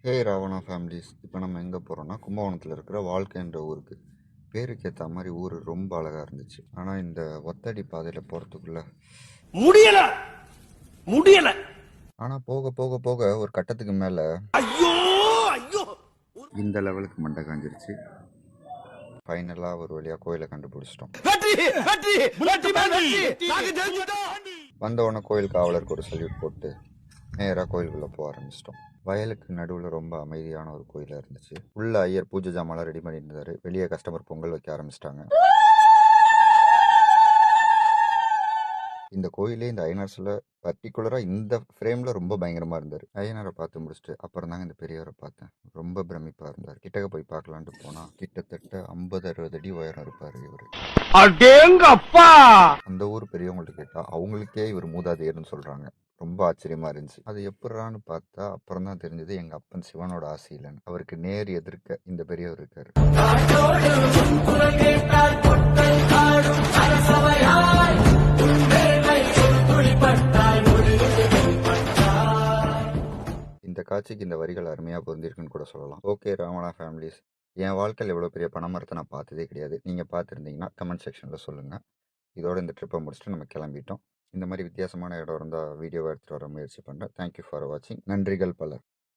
ஹே Ravana families, இப்போ நம்ம எங்கே போகிறோம்னா கும்பகோணத்தில் இருக்கிற வாழ்க்கைன்ற ஊருக்கு. பேருக்கு ஏற்ற மாதிரி ஊர் ரொம்ப அழகாக இருந்துச்சு. ஆனால் இந்த ஒத்தடி பாதையில் போகிறதுக்குள்ள முடியல முடியல. ஆனால் போக போக போக ஒரு கட்டத்துக்கு மேலே ஐயோ ஐயோ இந்த லெவலுக்கு மண்டை காஞ்சிருச்சு. ஃபைனலாக ஒரு வழியாக கோயிலை கண்டுபிடிச்சிட்டோம். வெற்றி வெற்றி வெற்றி வெற்றி நாங்க ஜெயிச்சிட்டோம். வந்தவொடனே கோயில் காவலருக்கு ஒரு சல்யூட் போட்டு நேராக கோயிலுக்குள்ளே போக ஆரம்பிச்சிட்டோம். வயலுக்கு நடுவில் ரொம்ப அமைதியான ஒரு கோயிலாக இருந்துச்சு. உள்ள ஐயர் பூஜை ஜாமான்லாம் ரெடி பண்ணியிருந்தாரு. வெளியே கஸ்டமர் பொங்கல் வைக்க ஆரம்பிச்சிட்டாங்க. இந்த கோயிலே இந்த ஐயனார்ஸில் பர்டிகுலராக இந்த ஃப்ரேமில் ரொம்ப பயங்கரமாக இருந்தார். ஐயனாரை பார்த்து முடிச்சுட்டு அப்புறம் தாங்க இந்த பெரியவரை பார்த்தேன். ரொம்ப பிரமிப்பாக இருந்தார். கிட்டக்க போய் பார்க்கலான்ட்டு போனால் கிட்டத்தட்ட 50-60 அடி உயரம் இருப்பார் இவர். அடேங்கப்பா! அந்த ஊர் பெரியவங்கள்ட்ட கேட்டால் அவங்களுக்கே இவர் மூதாதையர்னு சொல்கிறாங்க. ரொம்ப ஆச்சரியமா இருந்துச்சு. அது எப்படான்னு பார்த்தா அப்புறம் தான் தெரிஞ்சது எங்க அப்பன் சிவனோட ஆசை இல்லைன்னு. அவருக்கு நேர் எதிர்க்க இந்த பெரியவர் இருக்காரு. இந்த காட்சிக்கு இந்த வரிகள் அருமையா பொருந்திருக்குன்னு கூட சொல்லலாம். ஓகே ராவணா ஃபேமிலிஸ், என் வாழ்க்கையில் இவ்வளோ பெரிய பனைமரத்தை நான் பார்த்ததே கிடையாது. நீங்கள் பார்த்துருந்தீங்கன்னா கமெண்ட் செக்ஷனில் சொல்லுங்கள். இதோட இந்த ட்ரிப்பை முடிச்சுட்டு நம்ம கிளம்பிட்டோம். இந்த மாதிரி வித்தியாசமான இடம் இருந்தால் வீடியோவை எடுத்துகிட்டு வர முயற்சி பண்ணுறேன். தேங்க்யூ ஃபார் வாட்சிங். நன்றிகள் பல.